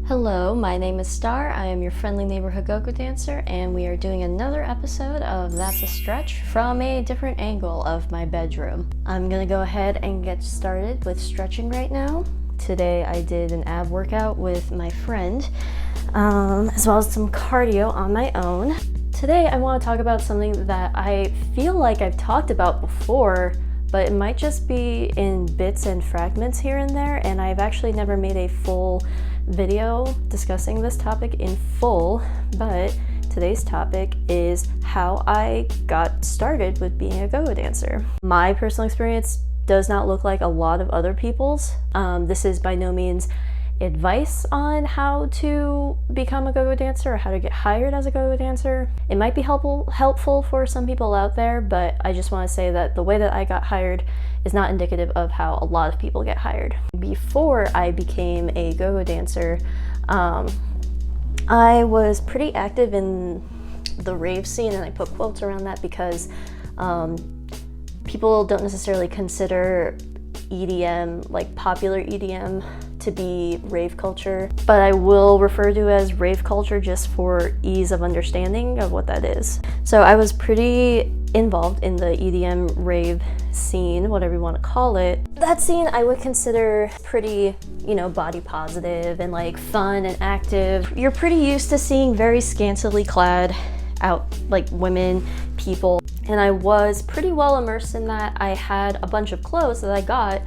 Hello, my name is Star. I am your friendly neighborhood go-go dancer, and we are doing another episode of That's a Stretch from a different angle of my bedroom. I'm gonna go ahead and get started with stretching right now. Today I did an ab workout with my friend, as well as some cardio on my own. Today I want to talk about something that I feel like I've talked about before, but it might just be in bits and fragments here and there, and I've actually never made a full video discussing this topic in full. But today's topic is how I got started with being a go-go dancer. My personal experience does not look like a lot of other people's. This is by no means advice on how to become a go-go dancer or how to get hired as a go-go dancer. It might be helpful for some people out there, but I just want to say that the way that I got hired is not indicative of how a lot of people get hired. Before I became a go-go dancer, I was pretty active in the rave scene, and I put quotes around that because people don't necessarily consider EDM, like popular EDM, to be rave culture, but I will refer to as rave culture just for ease of understanding of what that is. So I was pretty involved in the EDM rave scene, whatever you want to call it. That scene I would consider pretty, body positive and like fun and active. You're pretty used to seeing very scantily clad women, people, and I was pretty well immersed in that. I had a bunch of clothes that I got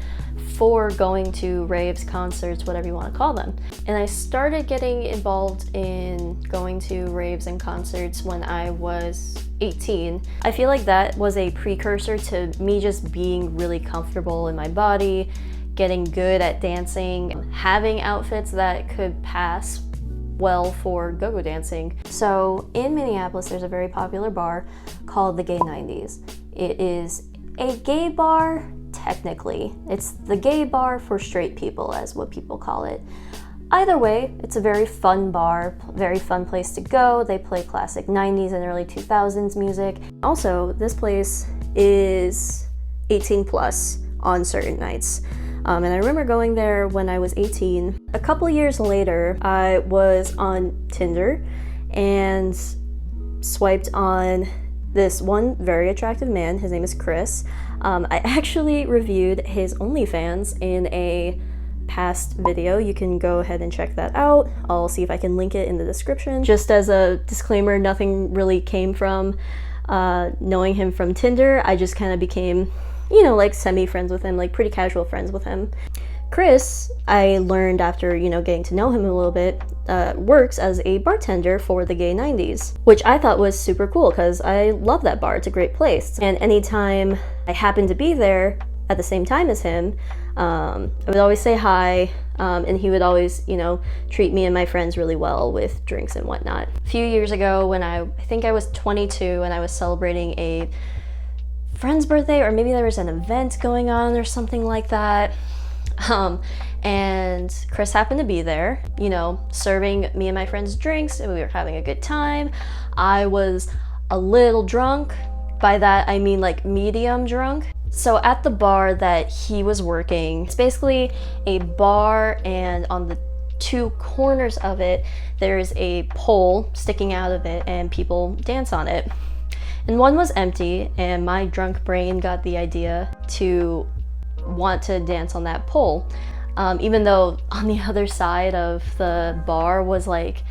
for going to raves, concerts, whatever you want to call them. And I started getting involved in going to raves and concerts when I was 18. I feel like that was a precursor to me just being really comfortable in my body, getting good at dancing, having outfits that could pass well for go-go dancing. So in Minneapolis, there's a very popular bar called the Gay 90s. It is a gay bar, technically. It's the gay bar for straight people, as what people call it. Either way, it's a very fun bar, very fun place to go. They play classic 90s and early 2000s music. Also, this place is 18 plus on certain nights. And I remember going there when I was 18. A couple years later, I was on Tinder and swiped on this one very attractive man. His name is Chris. I actually reviewed his OnlyFans in a past video. You can go ahead and check that out. I'll see if I can link it in the description. Just as a disclaimer, nothing really came from knowing him from Tinder. I just kind of became semi-friends with him, like pretty casual friends with him. Chris, I learned after, getting to know him a little bit, works as a bartender for the Gay 90s, which I thought was super cool because I love that bar. It's a great place. And anytime I happened to be there at the same time as him, I would always say hi, and he would always, treat me and my friends really well with drinks and whatnot. A few years ago when I think I was 22 and I was celebrating a friend's birthday, or maybe there was an event going on or something like that. And Chris happened to be there, serving me and my friends drinks, and we were having a good time. I was a little drunk. By that, I mean like medium drunk. So at the bar that he was working, it's basically a bar, and on the two corners of it, there's a pole sticking out of it, and people dance on it. And one was empty, and my drunk brain got the idea to want to dance on that pole. Even though on the other side of the bar was like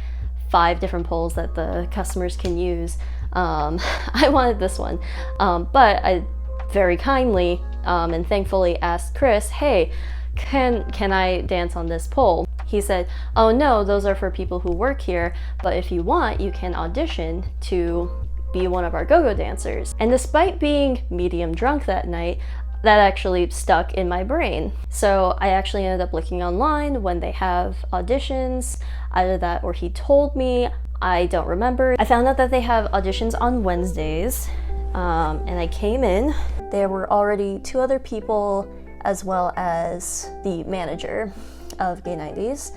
5 different poles that the customers can use. I wanted this one. But I very kindly and thankfully asked Chris, hey, can I dance on this pole? He said, oh no, those are for people who work here, but if you want, you can audition to be one of our go-go dancers. And despite being medium drunk that night, that actually stuck in my brain. So I actually ended up looking online when they have auditions. Either that or he told me, I don't remember. I found out that they have auditions on Wednesdays, and I came in. There were already 2 other people, as well as the manager of Gay 90s,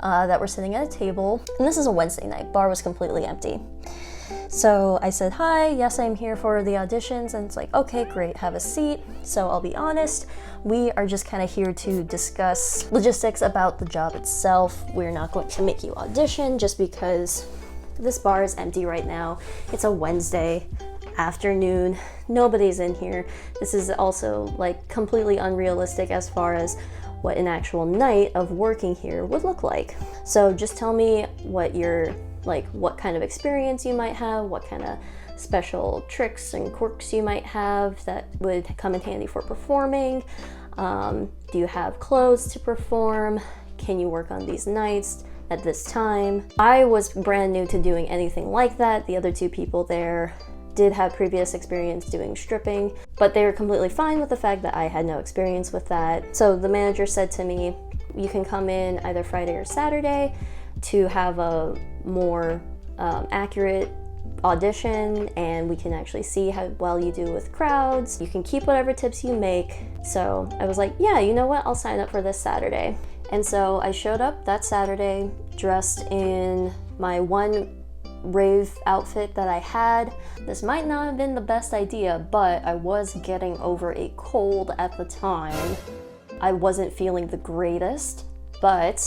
that were sitting at a table. And this is a Wednesday night. Bar was completely empty. So I said, hi, yes, I'm here for the auditions. And it's like, okay, great, have a seat. So I'll be honest, we are just kind of here to discuss logistics about the job itself. We're not going to make you audition just because this bar is empty right now. It's a Wednesday afternoon. Nobody's in here. This is also like completely unrealistic as far as what an actual night of working here would look like. So just tell me what your what kind of experience you might have, what kind of special tricks and quirks you might have that would come in handy for performing. Do you have clothes to perform? Can you work on these nights at this time? I was brand new to doing anything like that. The other two people there did have previous experience doing stripping, but they were completely fine with the fact that I had no experience with that. So the manager said to me, you can come in either Friday or Saturday to have a more accurate audition, and we can actually see how well you do with crowds. You can keep whatever tips you make. So I was like, yeah, you know what, I'll sign up for this Saturday. And so I showed up that Saturday dressed in my one rave outfit that I had. This might not have been the best idea, but I was getting over a cold at the time. I wasn't feeling the greatest, but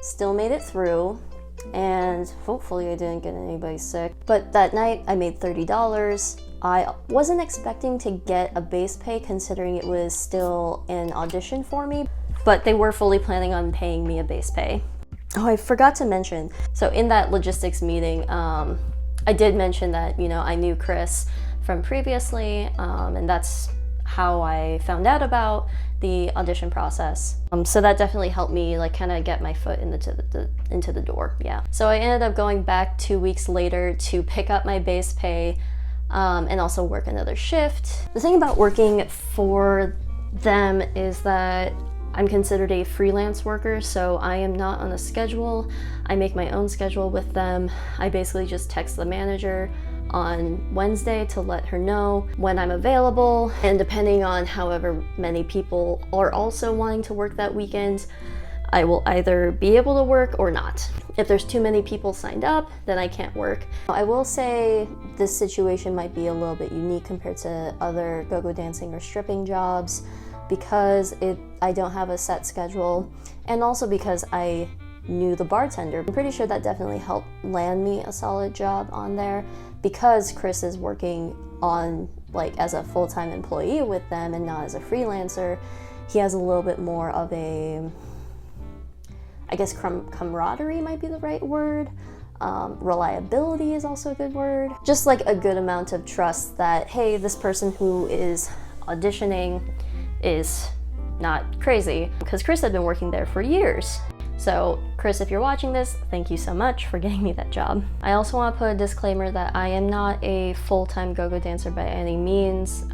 still made it through, and hopefully I didn't get anybody sick. But that night I made $30. I wasn't expecting to get a base pay considering it was still an audition for me, but they were fully planning on paying me a base pay. Oh, I forgot to mention, so in that logistics meeting, I did mention that, you know, I knew Chris from previously, and that's how I found out about the audition process. So that definitely helped me like kind of get my foot into the door, yeah. So I ended up going back 2 weeks later to pick up my base pay and also work another shift. The thing about working for them is that I'm considered a freelance worker, so I am not on a schedule. I make my own schedule with them. I basically just text the manager on Wednesday to let her know when I'm available, and depending on however many people are also wanting to work that weekend, I will either be able to work or not. If there's too many people signed up, then I can't work. I will say this situation might be a little bit unique compared to other go-go dancing or stripping jobs because I don't have a set schedule, and also because I knew the bartender. I'm pretty sure that definitely helped land me a solid job on there, because Chris is working on like as a full-time employee with them and not as a freelancer. He has a little bit more of a, I guess camaraderie might be the right word. Reliability is also a good word. Just like a good amount of trust that, hey, this person who is auditioning is not crazy, because Chris had been working there for years. So Chris, if you're watching this, thank you so much for getting me that job. I also want to put a disclaimer that I am not a full-time go-go dancer by any means,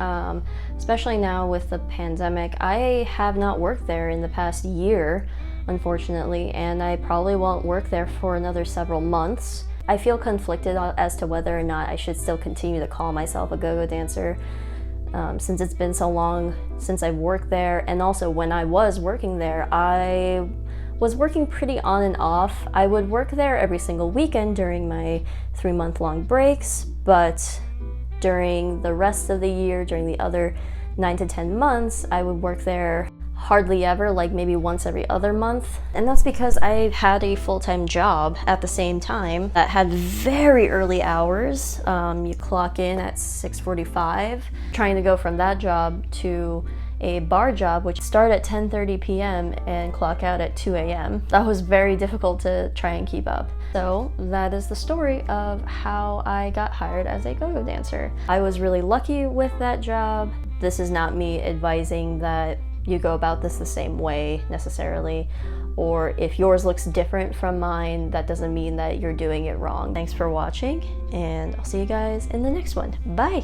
especially now with the pandemic. I have not worked there in the past year, unfortunately, and I probably won't work there for another several months. I feel conflicted as to whether or not I should still continue to call myself a go-go dancer, since it's been so long since I've worked there, and also when I was working there, I was working pretty on and off. I would work there every single weekend during my 3-month-long breaks, but during the rest of the year, during the other 9 to 10 months, I would work there hardly ever, like maybe once every other month. And that's because I had a full-time job at the same time that had very early hours. You clock in at 6:45. Trying to go from that job to a bar job, which started at 10:30 p.m. and clock out at 2 a.m. That was very difficult to try and keep up. So that is the story of how I got hired as a go-go dancer. I was really lucky with that job. This is not me advising that you go about this the same way necessarily, or if yours looks different from mine, that doesn't mean that you're doing it wrong. Thanks for watching, and I'll see you guys in the next one. Bye!